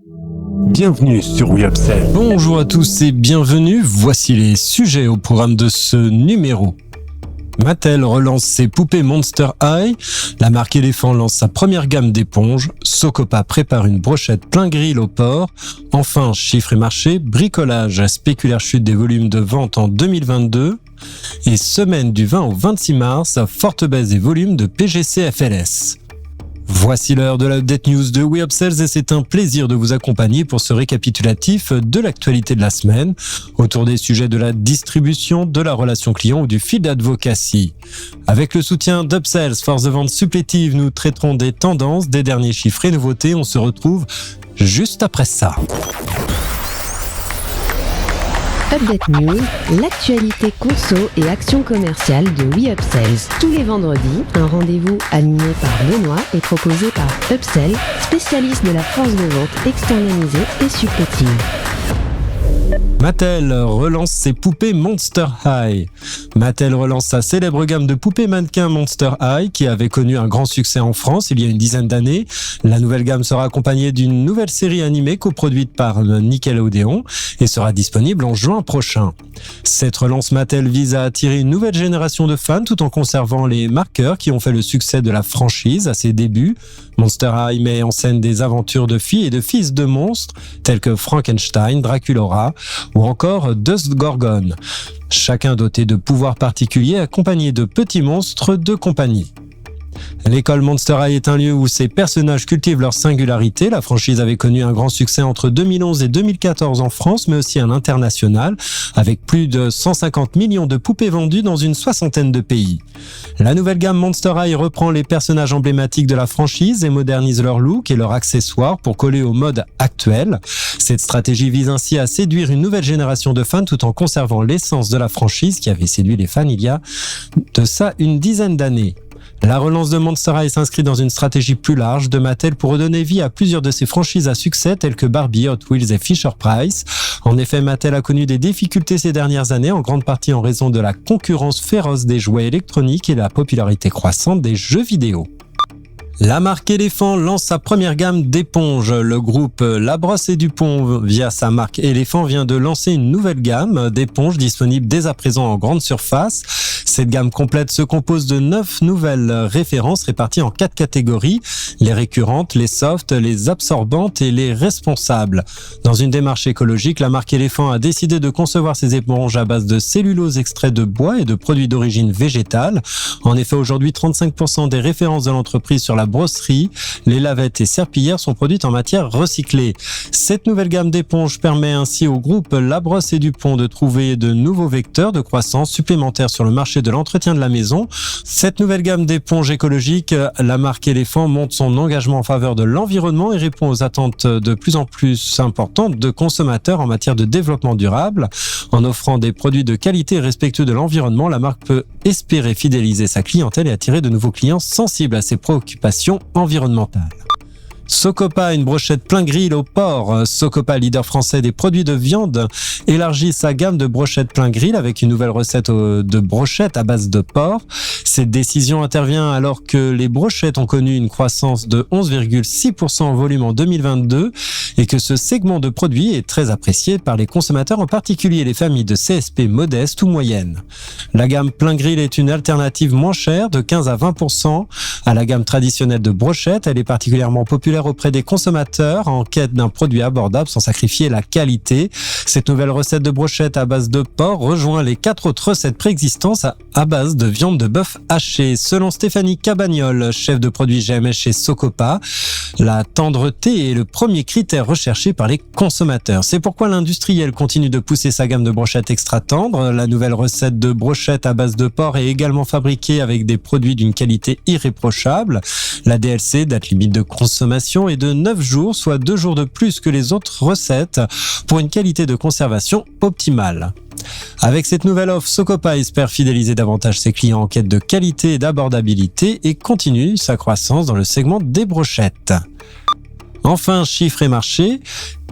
Bienvenue sur WeUpsell. Bonjour à tous et bienvenue, voici les sujets au programme de ce numéro. Mattel relance ses poupées Monster High, la marque Éléphant lance sa première gamme d'éponges, Socopa prépare une brochette plein grill au porc, enfin chiffres et marchés, bricolage, spéculaire chute des volumes de vente en 2022, et semaine du 20 au 26 mars, forte baisse des volumes de PGC FLS. Voici l'heure de l'Update News de WeUpsells et c'est un plaisir de vous accompagner pour ce récapitulatif de l'actualité de la semaine autour des sujets de la distribution, de la relation client ou du field advocacy. Avec le soutien d'Upsells, force de vente supplétive, nous traiterons des tendances, des derniers chiffres et nouveautés. On se retrouve juste après ça. Update News, l'actualité conso et action commerciale de WeUpsells. Tous les vendredis, un rendez-vous animé par Benoît et proposé par Upsell, spécialiste de la force de vente externalisée et supplétive. Mattel relance ses poupées Monster High. Mattel relance sa célèbre gamme de poupées mannequins Monster High qui avait connu un grand succès en France il y a une dizaine d'années. La nouvelle gamme sera accompagnée d'une nouvelle série animée coproduite par Nickelodeon et sera disponible en juin prochain. Cette relance Mattel vise à attirer une nouvelle génération de fans tout en conservant les marqueurs qui ont fait le succès de la franchise à ses débuts. Monster High met en scène des aventures de filles et de fils de monstres tels que Frankenstein, Draculaura ou encore Dust Gorgon, chacun doté de pouvoirs particuliers accompagnés de petits monstres de compagnie. L'école Monster High est un lieu où ces personnages cultivent leur singularité. La franchise avait connu un grand succès entre 2011 et 2014 en France, mais aussi à l'international, avec plus de 150 millions de poupées vendues dans une soixantaine de pays. La nouvelle gamme Monster High reprend les personnages emblématiques de la franchise et modernise leur look et leurs accessoires pour coller au mode actuel. Cette stratégie vise ainsi à séduire une nouvelle génération de fans tout en conservant l'essence de la franchise qui avait séduit les fans il y a de ça une dizaine d'années. La relance de Monster High s'inscrit dans une stratégie plus large de Mattel pour redonner vie à plusieurs de ses franchises à succès telles que Barbie, Hot Wheels et Fisher-Price. En effet, Mattel a connu des difficultés ces dernières années, en grande partie en raison de la concurrence féroce des jouets électroniques et la popularité croissante des jeux vidéo. La marque Éléphant lance sa première gamme d'éponges. Le groupe La Brosse et Dupont, via sa marque Éléphant, vient de lancer une nouvelle gamme d'éponges disponible dès à présent en grande surface. Cette gamme complète se compose de 9 nouvelles références réparties en 4 catégories, les récurrentes, les softs, les absorbantes et les responsables. Dans une démarche écologique, la marque Éléphant a décidé de concevoir ses éponges à base de cellulose extrait de bois et de produits d'origine végétale. En effet, aujourd'hui, 35% des références de l'entreprise sur la brosserie, les lavettes et serpillères sont produites en matière recyclée. Cette nouvelle gamme d'éponges permet ainsi au groupe La Brosse et Dupont de trouver de nouveaux vecteurs de croissance supplémentaires sur le marché de l'entretien de la maison. Cette nouvelle gamme d'éponges écologiques, la marque Éléphant montre son engagement en faveur de l'environnement et répond aux attentes de plus en plus importantes de consommateurs en matière de développement durable. En offrant des produits de qualité respectueux de l'environnement, la marque peut espérer fidéliser sa clientèle et attirer de nouveaux clients sensibles à ses préoccupations environnementales. Socopa, une brochette plein grill au porc. Socopa, leader français des produits de viande, élargit sa gamme de brochettes plein grill avec une nouvelle recette de brochettes à base de porc. Cette décision intervient alors que les brochettes ont connu une croissance de 11,6% en volume en 2022 et que ce segment de produits est très apprécié par les consommateurs, en particulier les familles de CSP modestes ou moyennes. La gamme plein grill est une alternative moins chère de 15 à 20% à la gamme traditionnelle de brochettes. Elle est particulièrement populaire auprès des consommateurs en quête d'un produit abordable sans sacrifier la qualité. Cette nouvelle recette de brochette à base de porc rejoint les 4 autres recettes préexistantes à base de viande de bœuf hachée. Selon Stéphanie Cabagnol, chef de produit GMS chez Socopa, la tendreté est le premier critère recherché par les consommateurs. C'est pourquoi l'industriel continue de pousser sa gamme de brochettes extra tendres. La nouvelle recette de brochette à base de porc est également fabriquée avec des produits d'une qualité irréprochable. La DLC, date limite de consommation, est de 9 jours, soit 2 jours de plus que les autres recettes, pour une qualité de conservation optimale. Avec cette nouvelle offre, Socopa espère fidéliser davantage ses clients en quête de qualité et d'abordabilité et continue sa croissance dans le segment des brochettes. Enfin, chiffres et marchés.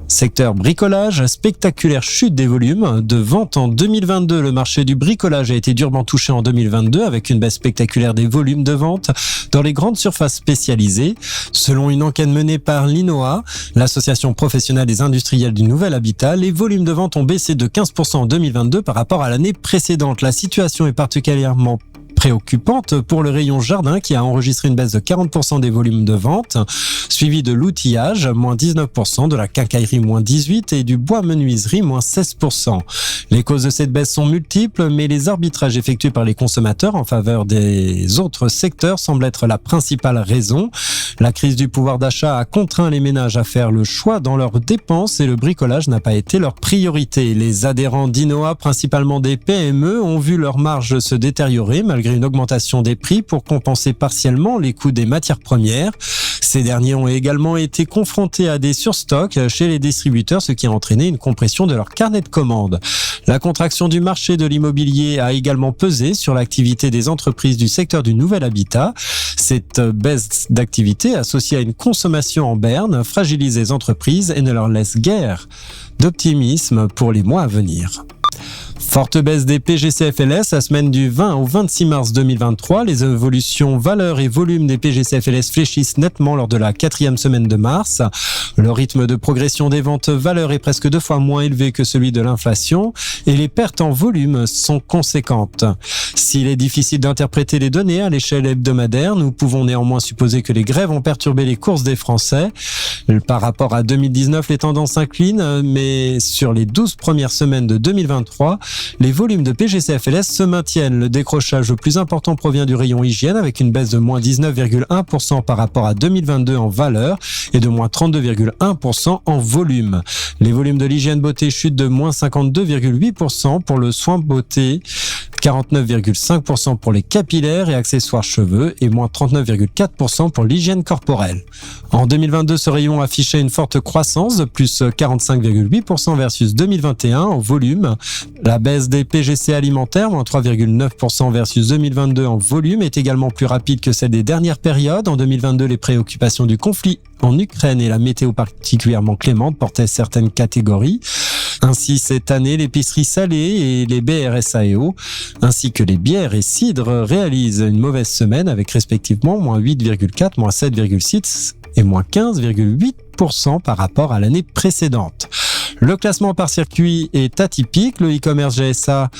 Secteur bricolage, spectaculaire chute des volumes de vente en 2022. Le marché du bricolage a été durement touché en 2022 avec une baisse spectaculaire des volumes de vente dans les grandes surfaces spécialisées. Selon une enquête menée par l'INOA, l'association professionnelle des industriels du nouvel habitat, les volumes de vente ont baissé de 15% en 2022 par rapport à l'année précédente. La situation est particulièrement préoccupante pour le rayon jardin qui a enregistré une baisse de 40% des volumes de vente, suivi de l'outillage, moins 19%, de la quincaillerie, moins 18% et du bois menuiserie, moins 16%. Les causes de cette baisse sont multiples, mais les arbitrages effectués par les consommateurs en faveur des autres secteurs semblent être la principale raison. La crise du pouvoir d'achat a contraint les ménages à faire le choix dans leurs dépenses et le bricolage n'a pas été leur priorité. Les adhérents d'INOA, principalement des PME, ont vu leur marge se détériorer malgré une augmentation des prix pour compenser partiellement les coûts des matières premières. Ces derniers ont également été confrontés à des surstocks chez les distributeurs, ce qui a entraîné une compression de leur carnet de commandes. La contraction du marché de l'immobilier a également pesé sur l'activité des entreprises du secteur du nouvel habitat. Cette baisse d'activité, associée à une consommation en berne, fragilise les entreprises et ne leur laisse guère d'optimisme pour les mois à venir. Forte baisse des PGCFLS la semaine du 20 au 26 mars 2023. Les évolutions valeurs et volumes des PGCFLS fléchissent nettement lors de la 4e semaine de mars. Le rythme de progression des ventes valeurs est presque 2 fois moins élevé que celui de l'inflation et les pertes en volume sont conséquentes. S'il est difficile d'interpréter les données à l'échelle hebdomadaire, nous pouvons néanmoins supposer que les grèves ont perturbé les courses des Français. Par rapport à 2019, les tendances inclinent, mais sur les 12 premières semaines de 2023, les volumes de PGCFLS se maintiennent. Le décrochage le plus important provient du rayon hygiène avec une baisse de moins 19,1% par rapport à 2022 en valeur et de moins 32,1% en volume. Les volumes de l'hygiène beauté chutent de moins 52,8% pour le soin beauté, 49,5% pour les capillaires et accessoires cheveux et moins 39,4% pour l'hygiène corporelle. En 2022, ce rayon affichait une forte croissance de plus 45,8% versus 2021 en volume. La baisse des PGC alimentaires, moins 3,9% versus 2022 en volume, est également plus rapide que celle des dernières périodes. En 2022, les préoccupations du conflit en Ukraine et la météo particulièrement clémente portaient certaines catégories. Ainsi, cette année, l'épicerie salée et les BRSAEO, ainsi que les bières et cidres, réalisent une mauvaise semaine avec respectivement moins 8,4%, moins 7,6% et moins 15,8% par rapport à l'année précédente. Le classement par circuit est atypique. Le e-commerce GSA,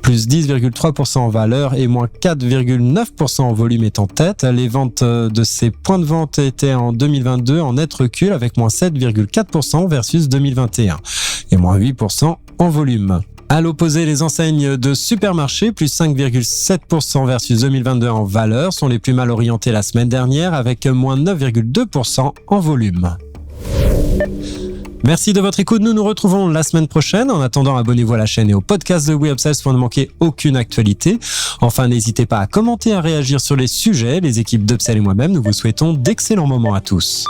plus 10,3% en valeur et moins 4,9% en volume est en tête. Les ventes de ces points de vente étaient en 2022 en net recul avec moins 7,4% versus 2021 et moins 8% en volume. À l'opposé, les enseignes de supermarchés, plus 5,7% versus 2022 en valeur, sont les plus mal orientées la semaine dernière avec moins 9,2% en volume. Merci de votre écoute, nous nous retrouvons la semaine prochaine. En attendant, abonnez-vous à la chaîne et au podcast de WeUpsells pour ne manquer aucune actualité. Enfin, n'hésitez pas à commenter, à réagir sur les sujets. Les équipes d'Upsell et moi-même, nous vous souhaitons d'excellents moments à tous.